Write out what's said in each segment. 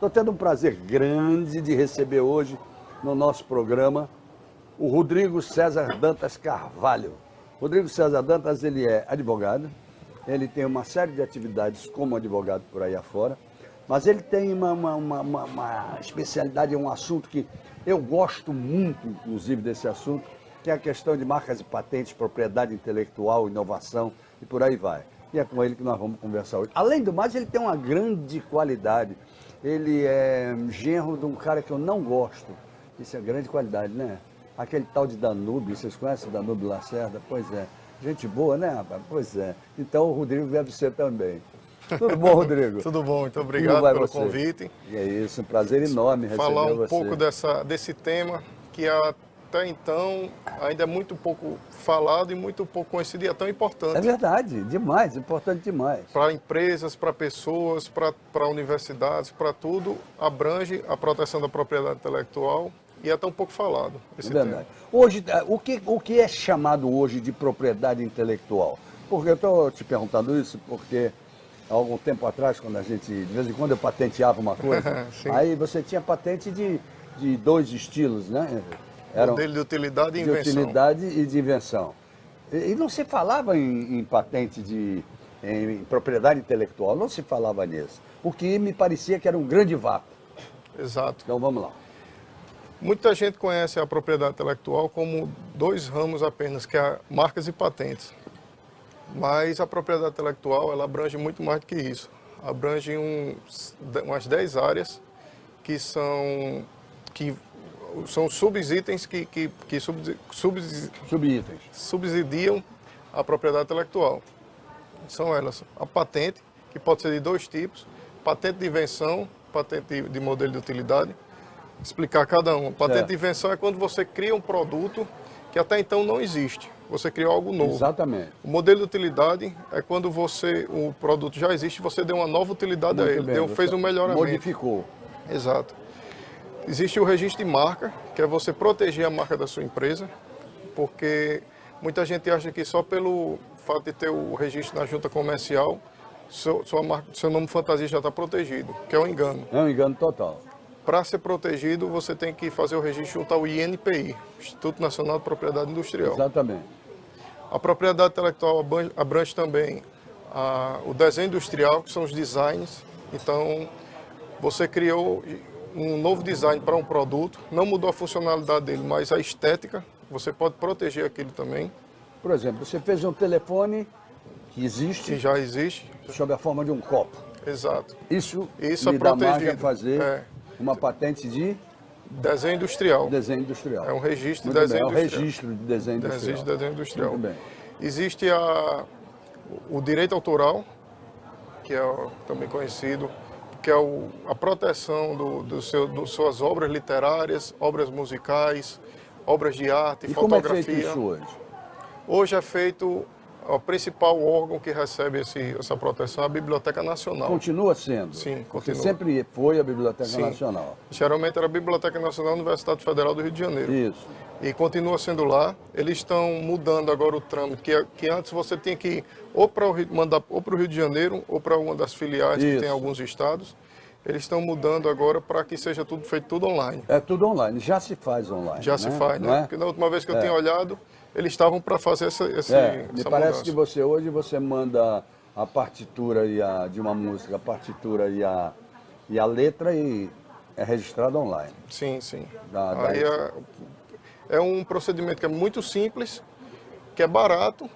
Estou tendo um prazer grande de receber hoje no nosso programa o Rodrigo César Dantas Carvalho. Rodrigo César Dantas, ele é advogado, ele tem uma série de atividades como advogado por aí afora, mas ele tem uma especialidade, um assunto que eu gosto muito, inclusive, desse assunto, que é a questão de marcas e patentes, propriedade intelectual, inovação e por aí vai. E é com ele que nós vamos conversar hoje. Além do mais, ele tem uma grande qualidade. Ele é genro de um cara que eu não gosto. Isso é grande qualidade, né? Aquele tal de Danúbio, vocês conhecem o Danúbio Lacerda? Pois é. Gente boa, né, rapaz? Pois é. Então o Rodrigo deve ser também. Tudo bom, Rodrigo? Tudo bom, muito obrigado pelo convite. E é isso, um prazer enorme receber você. Falar um pouco desse tema que até então ainda é muito pouco falado e muito pouco conhecido e é tão importante. É verdade, demais, importante demais. Para empresas, para pessoas, para universidades, para tudo, abrange a proteção da propriedade intelectual e é tão pouco falado esse tema. Verdade. Hoje, o que é chamado hoje de propriedade intelectual? Porque eu estou te perguntando isso porque há algum tempo atrás, quando a gente, de vez em quando eu patenteava uma coisa, aí você tinha patente de dois estilos, né? Modelo de utilidade e invenção. De utilidade e de invenção. E não se falava em patente em propriedade intelectual, não se falava nisso. O que me parecia que era um grande vácuo. Exato. Então vamos lá. Muita gente conhece a propriedade intelectual como dois ramos apenas, que é marcas e patentes. Mas a propriedade intelectual, ela abrange muito mais do que isso. Abrange umas 10 áreas que são subitens que subsidiam a propriedade intelectual. São elas a patente, que pode ser de dois tipos, patente de invenção, patente de modelo de utilidade. Explicar cada um. Patente de invenção é quando você cria um produto que até então não existe. Você criou algo novo. Exatamente. O modelo de utilidade é quando o produto já existe e você deu uma nova utilidade a ele, fez um melhoramento. Modificou. Exato. Existe o registro de marca, que é você proteger a marca da sua empresa, porque muita gente acha que só pelo fato de ter o registro na junta comercial, seu nome fantasia já está protegido, que é um engano. É um engano total. Para ser protegido, você tem que fazer o registro junto ao INPI, Instituto Nacional de Propriedade Industrial. Exatamente. A propriedade intelectual abrange também o desenho industrial, que são os designs. Então, você criou um novo design para um produto, não mudou a funcionalidade dele, mas a estética, você pode proteger aquilo também. Por exemplo, você fez um telefone que existe. Que já existe. Sob a forma de um copo. Exato. Isso é dá margem a protegido. fazer uma patente de desenho industrial. Desenho industrial. É um registro de Muito desenho bem, industrial. É um registro de desenho industrial. Registro de desenho industrial. Muito bem. Existe o direito autoral, que é também conhecido, que é a proteção das suas obras literárias, obras musicais, obras de arte, e fotografia. Como é feito isso hoje? Hoje é feito, o principal órgão que recebe essa proteção é a Biblioteca Nacional. Continua sendo? Sim, Porque continua. sempre foi a Biblioteca Sim. Nacional. Geralmente era a Biblioteca Nacional da Universidade Federal do Rio de Janeiro. Isso. E continua sendo lá. Eles estão mudando agora o trâmite, que antes você tinha que mandar ou para o Rio de Janeiro ou para uma das filiais que tem em alguns estados. Eles estão mudando agora para que seja feito tudo online. É tudo online, já se faz online. Já se faz, né? Porque na última vez que eu tinha olhado, eles estavam para fazer essa me parece mudança. que hoje você manda a partitura de uma música, a partitura e a letra e é registrado online. Sim, sim. Aí é um procedimento que é muito simples, que é barato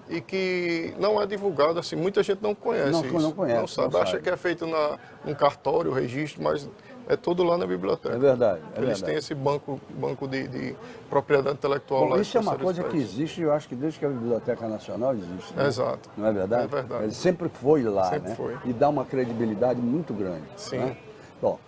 e que não é divulgado, assim, muita gente não conhece isso. Não conhece. Não sabe. Acha que é feito num cartório, registro, mas é tudo lá na biblioteca. É verdade. Eles têm esse banco de propriedade intelectual. Bom, lá. Isso é uma coisa que existe, eu acho que desde que a Biblioteca Nacional existe. Né? Exato. Não é verdade? É verdade. Ele sempre foi lá, Sempre né? foi. E dá uma credibilidade muito grande. Sim. Né? Bom,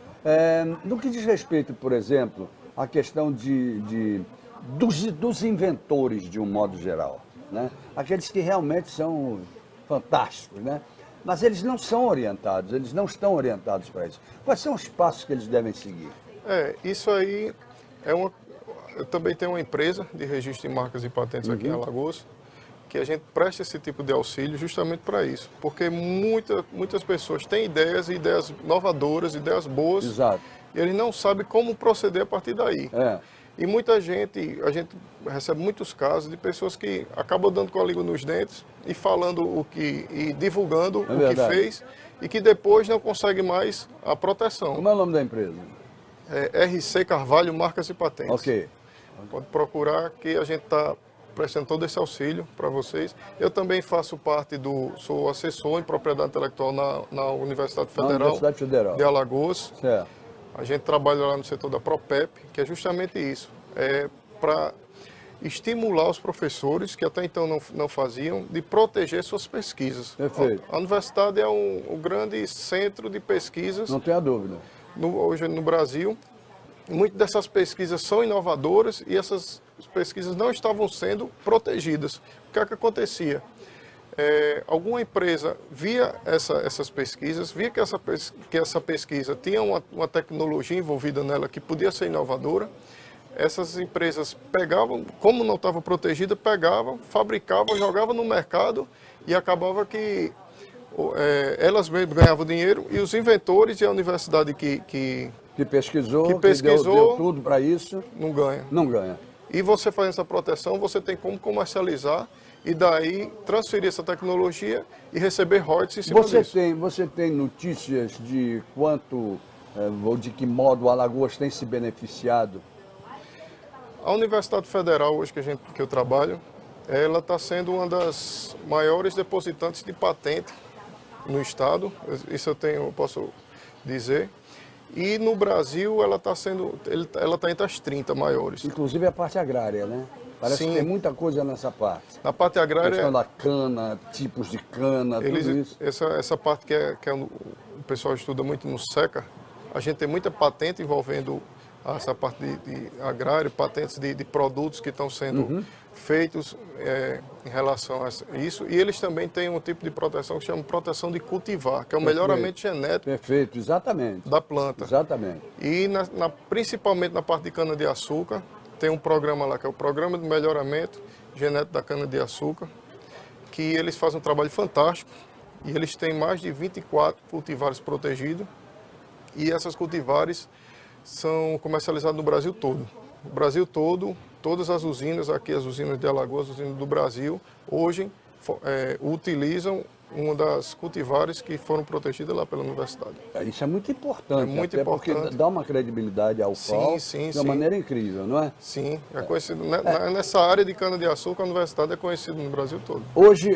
no que diz respeito, por exemplo, à questão dos inventores, de um modo geral, né? Aqueles que realmente são fantásticos, né? Mas eles não são orientados, eles não estão orientados para isso. Quais são os passos que eles devem seguir? Isso aí é uma... Eu também tenho uma empresa de registro de marcas e patentes aqui em Alagoas. que a gente preste esse tipo de auxílio justamente para isso. Porque muitas pessoas têm ideias inovadoras, ideias boas, Exato. e eles não sabem como proceder a partir daí. É. E muita gente, a gente recebe muitos casos de pessoas que acabam dando com a língua nos dentes e falando e divulgando o que verdade. fez e que depois não consegue mais a proteção. Como é o nome da empresa? É RC Carvalho Marcas e Patentes. Ok. Pode procurar que a gente está prestando todo esse auxílio para vocês. Eu também faço parte sou assessor em propriedade intelectual na Universidade Federal de Alagoas. Certo. A gente trabalha lá no setor da Propep, que é justamente isso. É para estimular os professores, que até então não faziam, de proteger suas pesquisas. Perfeito. A universidade é um grande centro de pesquisas. Não tenha dúvida. Hoje no Brasil. Muitas dessas pesquisas são inovadoras e essas pesquisas não estavam sendo protegidas. O que é que acontecia? Alguma empresa via essas pesquisas, via que essa pesquisa tinha uma tecnologia envolvida nela que podia ser inovadora. Essas empresas pegavam, como não estava protegida, pegavam, fabricavam, jogavam no mercado e acabava que elas mesmas ganhavam dinheiro e os inventores e a universidade que pesquisou, deu tudo para isso, não ganha. Não ganha. E você fazendo essa proteção, você tem como comercializar e daí transferir essa tecnologia e receber royalties em cima disso. Você tem notícias de quanto ou de que modo o Alagoas tem se beneficiado? A Universidade Federal, hoje que eu trabalho, ela está sendo uma das maiores depositantes de patente no estado, isso eu posso dizer. E no Brasil ela está entre as 30 maiores. Inclusive a parte agrária, né? Parece Sim. que tem muita coisa nessa parte. Na parte agrária... A questão da cana, tipos de cana, tudo isso. Essa parte que o pessoal estuda muito no SECA, a gente tem muita patente envolvendo essa parte de agrário, patentes de produtos que estão sendo feitos em relação a isso. E eles também têm um tipo de proteção que chama proteção de cultivar, que é o melhoramento genético. Perfeito, exatamente. Da planta. Exatamente. E principalmente na parte de cana-de-açúcar, tem um programa lá que é o Programa de Melhoramento Genético da Cana-de-Açúcar, que eles fazem um trabalho fantástico e eles têm mais de 24 cultivares protegidos e essas cultivares são comercializadas no Brasil todo. O Brasil todo, todas as usinas, aqui as usinas de Alagoas, as usinas do Brasil, hoje utilizam uma das cultivares que foram protegidas lá pela universidade. Isso é muito importante, muito importante. Porque dá uma credibilidade ao FAO de uma maneira incrível, não é? Sim, é conhecido. Nessa área de cana-de-açúcar, a universidade é conhecida no Brasil todo. Hoje,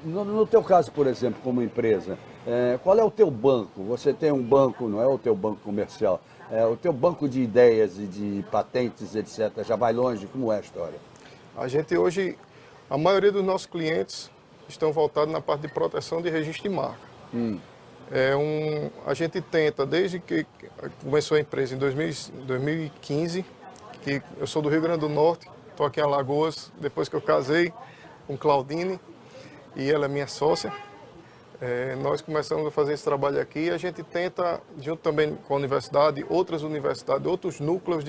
no teu caso, por exemplo, como empresa, qual é o teu banco? Você tem um banco, não é o teu banco comercial, o teu banco de ideias e de patentes, etc., já vai longe? Como é a história? A gente hoje, a maioria dos nossos clientes estão voltados na parte de proteção de registro de marca. A gente tenta, desde que começou a empresa em 2015, que eu sou do Rio Grande do Norte, estou aqui em Alagoas, depois que eu casei com Claudine, e ela é minha sócia. Nós começamos a fazer esse trabalho aqui e a gente tenta, junto também com a universidade, outras universidades, outros núcleos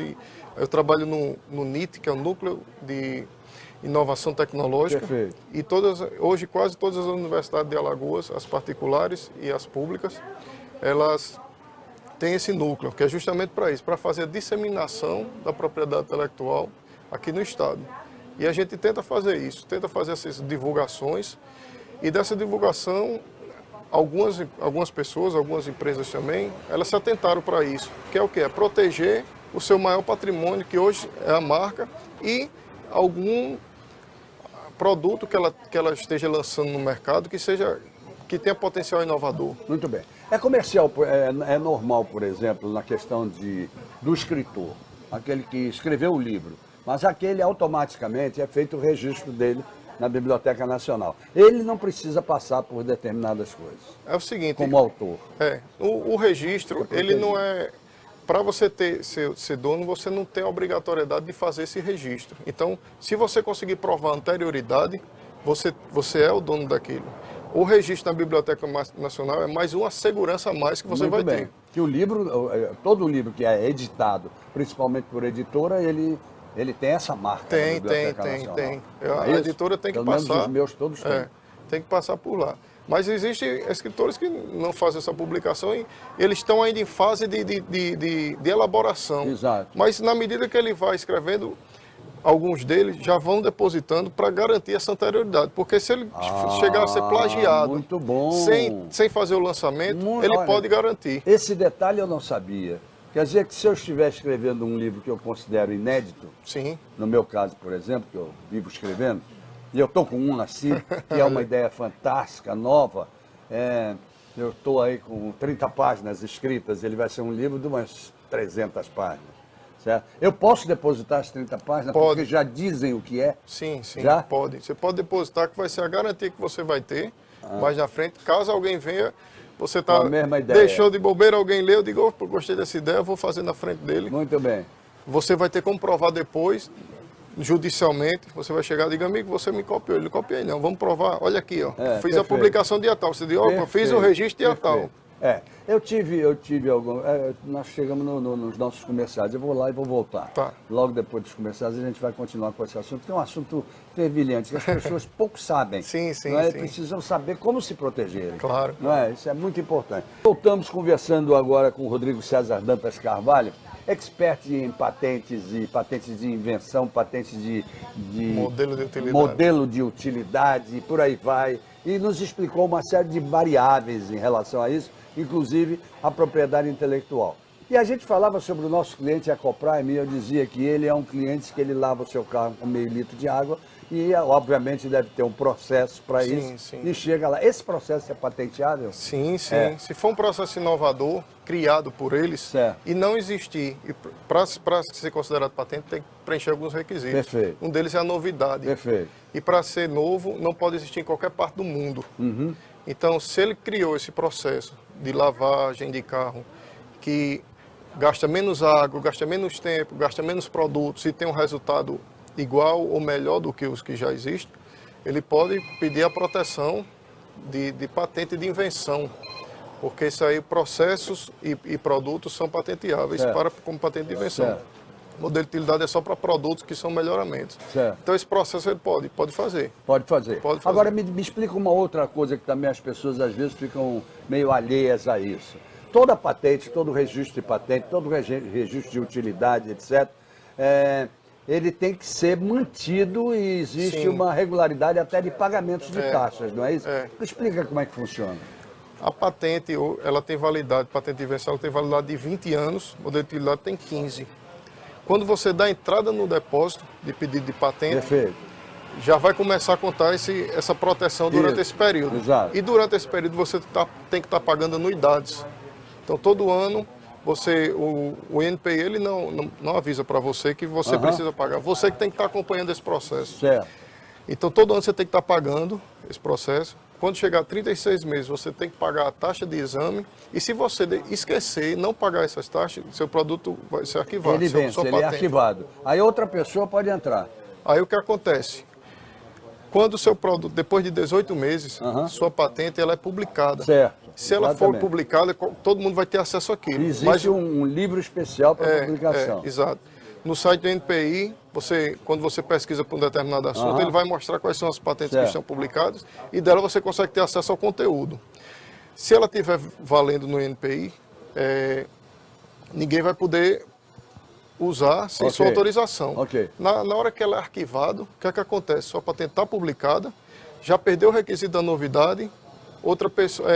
eu trabalho no NIT, que é o Núcleo de Inovação Tecnológica. Perfeito. E hoje quase todas as universidades de Alagoas, as particulares e as públicas, elas têm esse núcleo, que é justamente para isso, para fazer a disseminação da propriedade intelectual aqui no estado. E a gente tenta fazer isso, tenta fazer essas divulgações, e dessa divulgação, algumas pessoas, algumas empresas também, elas se atentaram para isso, que é o quê? É proteger o seu maior patrimônio, que hoje é a marca, e algum produto que ela esteja lançando no mercado que tenha potencial inovador. Muito bem. É comercial, é normal, por exemplo, na questão do escritor, aquele que escreveu o livro, mas aquele automaticamente é feito o registro dele na Biblioteca Nacional. Ele não precisa passar por determinadas coisas. É o seguinte... Como autor. O registro, ele não é... Para você ser dono, você não tem a obrigatoriedade de fazer esse registro. Então, se você conseguir provar anterioridade, você é o dono daquilo. O registro na Biblioteca Nacional é mais uma segurança a mais que você vai ter. Que o livro, todo livro que é editado, principalmente por editora, ele Ele tem essa marca na Tem. Biblioteca Nacional. A É isso? editora tem que Pelo menos passar. os meus todos têm. Tem que passar por lá. Mas existem escritores que não fazem essa publicação e eles estão ainda em fase de elaboração. Exato. Mas na medida que ele vai escrevendo, alguns deles já vão depositando para garantir essa anterioridade. Porque se ele chegar a ser plagiado muito bom. Sem fazer o lançamento, ele olha, pode garantir. Esse detalhe eu não sabia. Quer dizer que se eu estiver escrevendo um livro que eu considero inédito, Sim. no meu caso, por exemplo, que eu vivo escrevendo, e eu estou com um assim, que é uma ideia fantástica, nova, eu estou aí com 30 páginas escritas, ele vai ser um livro de umas 300 páginas. Certo? Eu posso depositar as 30 páginas Pode. porque já dizem o que é? Sim, Já? pode. Você pode depositar, que vai ser a garantia que você vai ter mais na frente. Caso alguém venha, você Com a mesma ideia. deixou de bobeira, alguém leu, eu digo, opa, gostei dessa ideia, eu vou fazer na frente dele. Muito bem. Você vai ter como provar depois, judicialmente, você vai chegar e diga, amigo, você me copiou. Ele não copiei não, vamos provar, olha aqui, ó. Fiz perfeito. a publicação dia tal. Você diz, opa, fiz o registro dia tal. Eu tive algum. Nós chegamos nos nossos comerciais. Eu vou lá e vou voltar. Tá. Logo depois dos comerciais a gente vai continuar com esse assunto, que é um assunto fervilhante, que as pessoas pouco sabem. Sim. Não é? Precisam saber como se proteger. Claro. Não é? Isso é muito importante. Voltamos conversando agora com o Rodrigo César Dantas Carvalho, expert em patentes e patentes de invenção, patentes de modelo de utilidade, e por aí vai. E nos explicou uma série de variáveis em relação a isso, inclusive a propriedade intelectual. E a gente falava sobre o nosso cliente, a Coprime, e eu dizia que ele é um cliente que ele lava o seu carro com meio litro de água e, obviamente, deve ter um processo para isso. Sim. E chega lá. Esse processo é patenteável? Sim. Se for um processo inovador, criado por eles, Certo. e não existir, e para ser considerado patente, tem que preencher alguns requisitos. Perfeito. Um deles é a novidade. Perfeito. E para ser novo, não pode existir em qualquer parte do mundo. Uhum. Então, se ele criou esse processo de lavagem de carro, que gasta menos água, gasta menos tempo, gasta menos produtos e tem um resultado igual ou melhor do que os que já existem, ele pode pedir a proteção de patente de invenção, porque isso aí, processos e produtos são patenteáveis como patente de invenção. Certo. O modelo de utilidade é só para produtos que são melhoramentos. Certo. Então esse processo ele pode fazer. Pode fazer. Pode fazer. Agora me explica uma outra coisa que também as pessoas às vezes ficam meio alheias a isso. Toda patente, todo registro de patente, todo registro de utilidade, etc., ele tem que ser mantido e existe Sim. uma regularidade até de pagamentos de taxas, não é isso? É. Explica como é que funciona. A patente, ela tem validade, patente de invenção, ela tem validade de 20 anos, o modelo de utilidade tem 15. Quando você dá entrada no depósito de pedido de patente, Perfeito. já vai começar a contar essa proteção durante esse período. Exato. E durante esse período você tem que estar pagando anuidades. Então todo ano o INPI ele não avisa para você que você precisa pagar. Você que tem que estar acompanhando esse processo. Certo. Então todo ano você tem que estar pagando esse processo. Quando chegar a 36 meses, você tem que pagar a taxa de exame. E se você esquecer e não pagar essas taxas, seu produto vai ser arquivado. Ele vence, ele é arquivado. Aí outra pessoa pode entrar. Aí o que acontece? Quando o seu produto, depois de 18 meses, sua patente ela é publicada. Certo. Se ela for publicada, todo mundo vai ter acesso àquilo. Existe um livro especial para publicação. Exato. No site do NPI, quando você pesquisa por um determinado assunto, ele vai mostrar quais são as patentes que estão publicadas e dela você consegue ter acesso ao conteúdo. Se ela estiver valendo no NPI, ninguém vai poder usar sem sua autorização. Na hora que ela é arquivada, o que é que acontece? Sua patente está publicada, já perdeu o requisito da novidade, outra pessoa...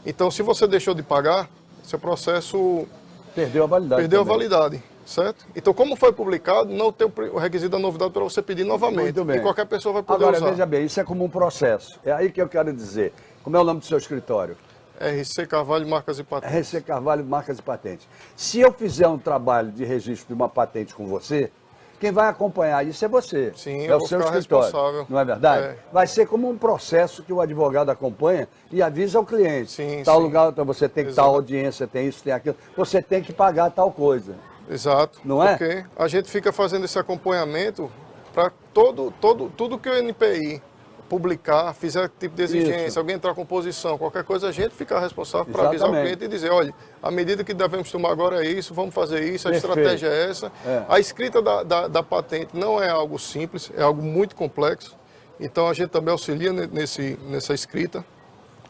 Então, se você deixou de pagar, seu processo... Perdeu a validade. Perdeu a validade. Certo? Então, como foi publicado, não tem o requisito da novidade para você pedir novamente. Muito bem. E qualquer pessoa vai poder usar. Agora, veja bem, isso é como um processo. É aí que eu quero dizer. Como é o nome do seu escritório? RC Carvalho Marcas e Patentes. RC Carvalho Marcas e Patentes. Se eu fizer um trabalho de registro de uma patente com você, quem vai acompanhar isso é você. Sim, é o seu escritório. Responsável. Não é verdade? Vai ser como um processo que o advogado acompanha e avisa ao cliente. Sim, tal lugar, você tem que tal audiência, tem isso, tem aquilo. Você tem que pagar tal coisa. Exato. Não é? Porque a gente fica fazendo esse acompanhamento para tudo que o NPI publicar, fizer tipo de exigência, Isso. alguém entrar com posição, qualquer coisa, a gente fica responsável para avisar o Exatamente. cliente e dizer, olha, a medida que devemos tomar agora é isso, vamos fazer isso, a Perfeito. estratégia é essa. É. A escrita da patente não é algo simples, é algo muito complexo, então a gente também auxilia nessa escrita.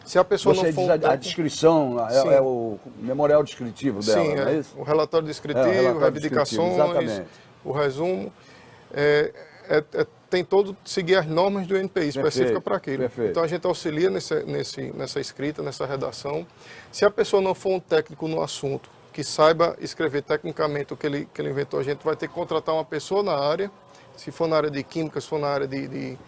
Se a pessoa Você não diz for um a técnico, descrição, Sim. é o memorial descritivo dela, sim, não é isso? o relatório descritivo, É, o relatório reivindicações, descritivo, exatamente. o resumo, tem todo seguir as normas do NPI específica para aquilo. perfeito. Então a gente auxilia nessa escrita, nessa redação. Se a pessoa não for um técnico no assunto, que saiba escrever tecnicamente o que ele inventou, a gente vai ter que contratar uma pessoa na área, se for na área de química, se for na área de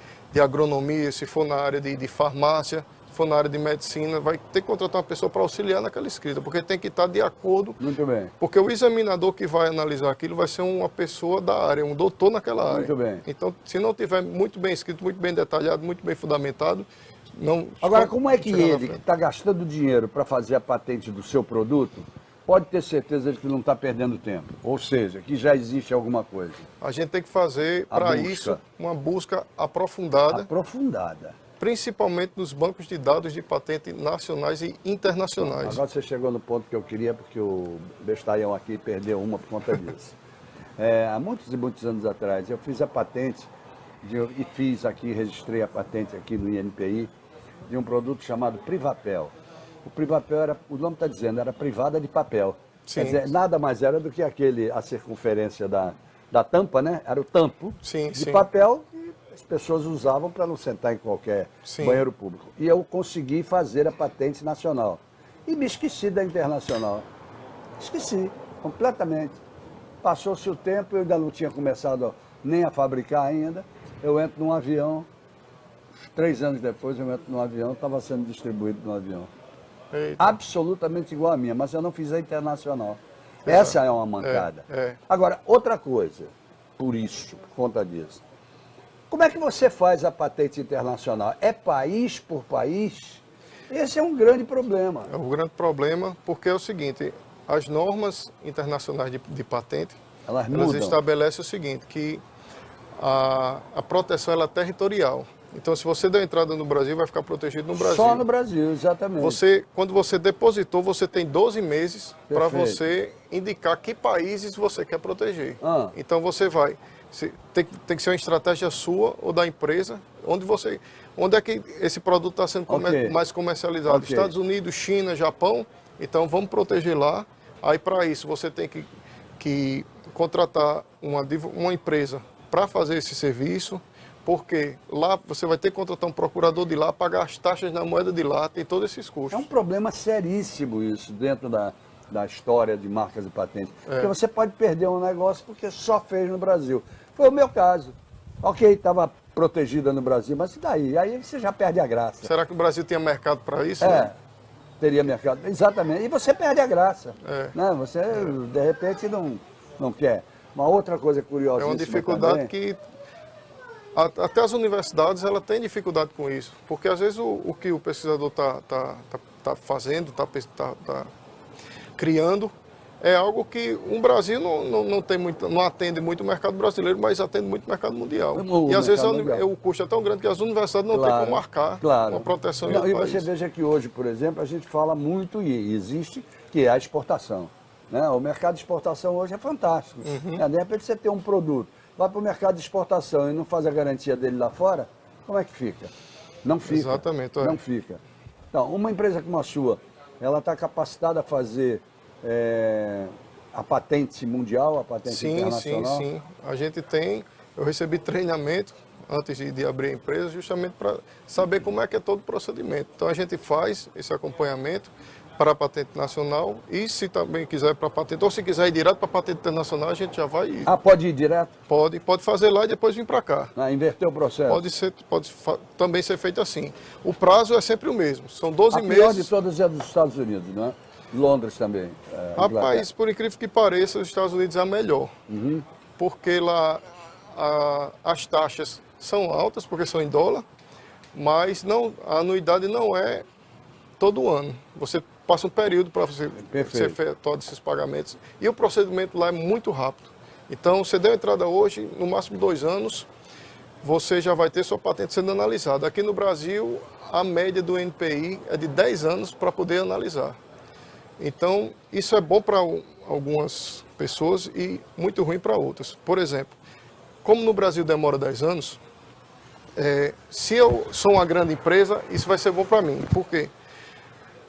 agronomia, se for na área de farmácia, se for na área de medicina, vai ter que contratar uma pessoa para auxiliar naquela escrita, porque tem que estar de acordo. Muito bem. Porque o examinador que vai analisar aquilo vai ser uma pessoa da área, um doutor naquela área. Muito bem. Então, se não tiver muito bem escrito, muito bem detalhado, muito bem fundamentado, não... Agora, como é que chegar na ele, que frente. está gastando dinheiro para fazer a patente do seu produto, pode ter certeza de que não está perdendo tempo? Ou seja, que já existe alguma coisa A gente tem que fazer, A para busca. isso, uma busca aprofundada, aprofundada. principalmente nos bancos de dados de patente nacionais e internacionais. Agora você chegou no ponto que eu queria, porque o Bestaião aqui perdeu uma por conta disso. Há muitos e muitos anos atrás, eu fiz a patente, e fiz aqui, registrei a patente aqui no INPI, de um produto chamado Privapel. O Privapel, o nome está dizendo, era privada de papel. Sim. Quer dizer, nada mais era do que a circunferência da tampa, né? Era o tampo Sim, de sim. papel que as pessoas usavam para não sentar em qualquer Sim. banheiro público. E eu consegui fazer a patente nacional. E me esqueci da internacional. Esqueci, completamente. Passou-se o tempo, eu ainda não tinha começado nem a fabricar ainda. Eu entro num avião, 3 anos depois eu entro num avião, estava sendo distribuído no avião. Eita. Absolutamente igual a minha, mas eu não fiz a internacional. Essa é uma mancada. É. Agora, outra coisa, por conta disso. Como é que você faz a patente internacional? É país por país? Esse é um grande problema. É um grande problema, porque é o seguinte, as normas internacionais de patente, Elas elas mudam. estabelecem o seguinte, que a proteção ela é territorial. Então, se você der entrada no Brasil, vai ficar protegido no Brasil. Só no Brasil, exatamente. Quando você depositou, você tem 12 meses para Perfeito. você indicar que países você quer proteger. Ah. Então, você vai... Tem que ser uma estratégia sua ou da empresa, onde é que esse produto está sendo Ok. mais comercializado. Ok. Estados Unidos, China, Japão, então vamos proteger lá. Aí, para isso, você tem que contratar uma empresa para fazer esse serviço, porque lá você vai ter que contratar um procurador de lá, pagar as taxas na moeda de lá, tem todos esses É custos. um problema seríssimo isso dentro da história de marcas e patentes. Porque você pode perder um negócio porque só fez no Brasil. Foi o meu caso. Ok, estava protegida no Brasil, mas e daí? Aí você já perde a graça. Será que o Brasil tinha mercado para isso? É, teria mercado. Exatamente. E você perde a graça. É. Né? Você, de repente, não quer. Uma outra coisa curiosa. É uma dificuldade que até as universidades ela tem dificuldade com isso, porque às vezes o que o pesquisador está fazendo, está criando, é algo que o Brasil não atende muito o mercado brasileiro, mas atende muito o mercado mundial. O E às vezes mercado mundial. o custo é tão grande que as universidades não têm como marcar uma proteção em Não, outro e país. você veja que hoje, por exemplo, a gente fala muito, e existe, que é a exportação. Né? O mercado de exportação hoje é fantástico. Né? De repente você tem um produto, vai para o mercado de exportação e não faz a garantia dele lá fora, como é que fica? Não fica. Exatamente, Não fica. Então, uma empresa como a sua, ela está capacitada a fazer a patente mundial, a patente internacional? Sim. A gente eu recebi treinamento antes de abrir a empresa, justamente para saber como é que é todo o procedimento. Então a gente faz esse acompanhamento para a patente nacional e se também quiser para a patente, ou se quiser ir direto para a patente internacional, a gente já vai ir. Ah, pode ir direto? Pode fazer lá e depois vir para cá. Inverter o processo? Pode também ser feito assim. O prazo é sempre o mesmo, são 12 a pior meses. de todas é dos Estados Unidos, não é? Londres também. Rapaz, por incrível que pareça, os Estados Unidos é a melhor. Porque lá as taxas são altas, porque são em dólar, mas a anuidade não é todo ano. Você passa um período para você efetuar esses pagamentos. E o procedimento lá é muito rápido. Então, você deu entrada hoje, no máximo 2 anos, você já vai ter sua patente sendo analisada. Aqui no Brasil, a média do NPI é de 10 anos para poder analisar. Então, isso é bom para algumas pessoas e muito ruim para outras. Por exemplo, como no Brasil demora 10 anos, se eu sou uma grande empresa, isso vai ser bom para mim. Por quê?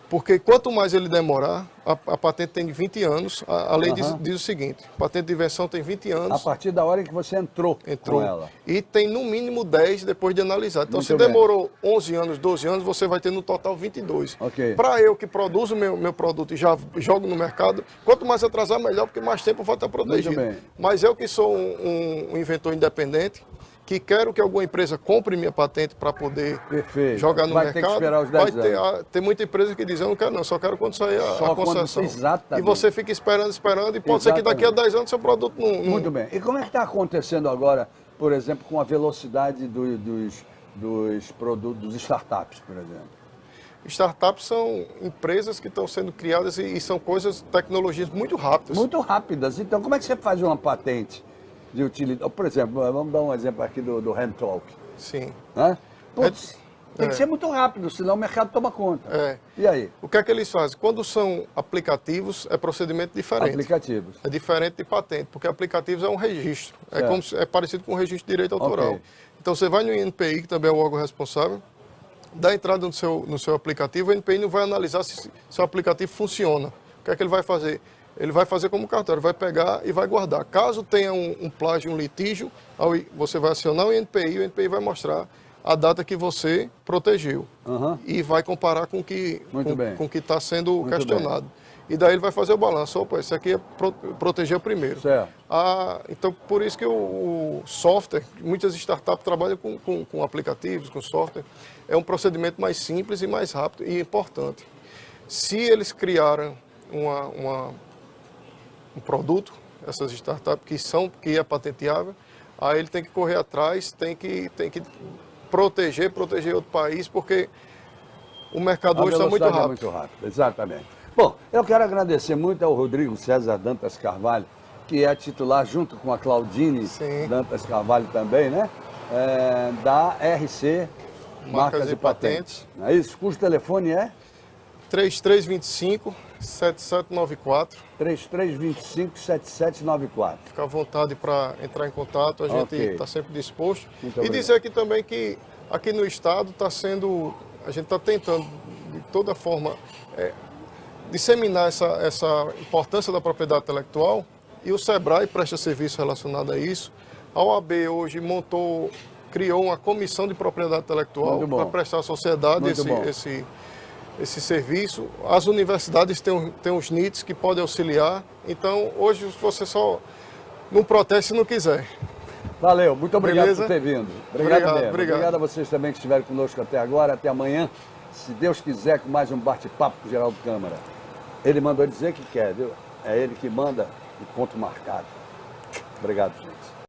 Porque quanto mais ele demorar, a patente tem 20 anos, a lei diz o seguinte, patente de invenção tem 20 anos. A partir da hora em que você entrou com ela. E tem no mínimo 10 depois de analisar. Então, Muito se bem. demorou 11 anos, 12 anos, você vai ter no total 22. Ok. Para eu que produzo meu produto e já jogo no mercado, quanto mais atrasar, melhor, porque mais tempo eu vou estar protegido. Muito bem. Mas eu que sou um inventor independente, que quero que alguma empresa compre minha patente para poder Perfeito. jogar no Vai mercado, ter que esperar os 10 anos. tem muita empresa que diz, eu não quero não, só quero quando sair Só a concessão. exatamente. E você fica esperando, e pode ser que daqui a 10 anos seu produto não... Muito bem. E como é que está acontecendo agora, por exemplo, com a velocidade dos produtos, dos startups, por exemplo? Startups são empresas que estão sendo criadas e são coisas, tecnologias muito rápidas. Muito rápidas. Então, como é que você faz uma patente de utilidade? Por exemplo, vamos dar um exemplo aqui do Handtalk. Sim. Né? Putz, tem que ser muito rápido, senão o mercado toma conta. E aí? O que é que eles fazem? Quando são aplicativos, é procedimento diferente. Aplicativos. É diferente de patente, porque aplicativos é um registro. É parecido com o registro de direito autoral. Ok. Então, você vai no INPI, que também é o órgão responsável, dá entrada no seu aplicativo, o INPI não vai analisar se seu aplicativo funciona. O que é que ele vai fazer? Ele vai fazer como cartório, vai pegar e vai guardar. Caso tenha um plágio, um litígio, você vai acionar o INPI vai mostrar a data que você protegeu. E vai comparar com o que está sendo questionado. E daí ele vai fazer o balanço. Opa, esse aqui protegeu primeiro. Certo. Então, por isso que o software, muitas startups trabalham com aplicativos, com software, é um procedimento mais simples e mais rápido e importante. Se eles criaram um produto, essas startups que é patenteável, aí ele tem que correr atrás, tem que proteger outro país, porque o mercado hoje está muito rápido. É muito rápido, exatamente. Bom, eu quero agradecer muito ao Rodrigo César Dantas Carvalho, que é titular, junto com a Claudine Dantas Carvalho também, né? Da RC Marcas e Patentes. Não é isso? Cujo telefone é? 3325-7794. 3325-7794. Fica à vontade para entrar em contato, a gente está sempre disposto. Muito e dizer aqui também que aqui no estado a gente está tentando de toda forma disseminar essa importância da propriedade intelectual, e o SEBRAE presta serviço relacionado a isso. A OAB hoje criou uma comissão de propriedade intelectual para prestar à sociedade esse serviço. As universidades têm os NITs que podem auxiliar. Então, hoje você só não protege se não quiser. Valeu, muito obrigado por ter vindo. Obrigado mesmo. Obrigado. Obrigado a vocês também que estiveram conosco até agora. Até amanhã, se Deus quiser, com mais um bate-papo com o Geraldo Câmara. Ele mandou dizer que quer, viu? É ele que manda, e ponto marcado. Obrigado, gente.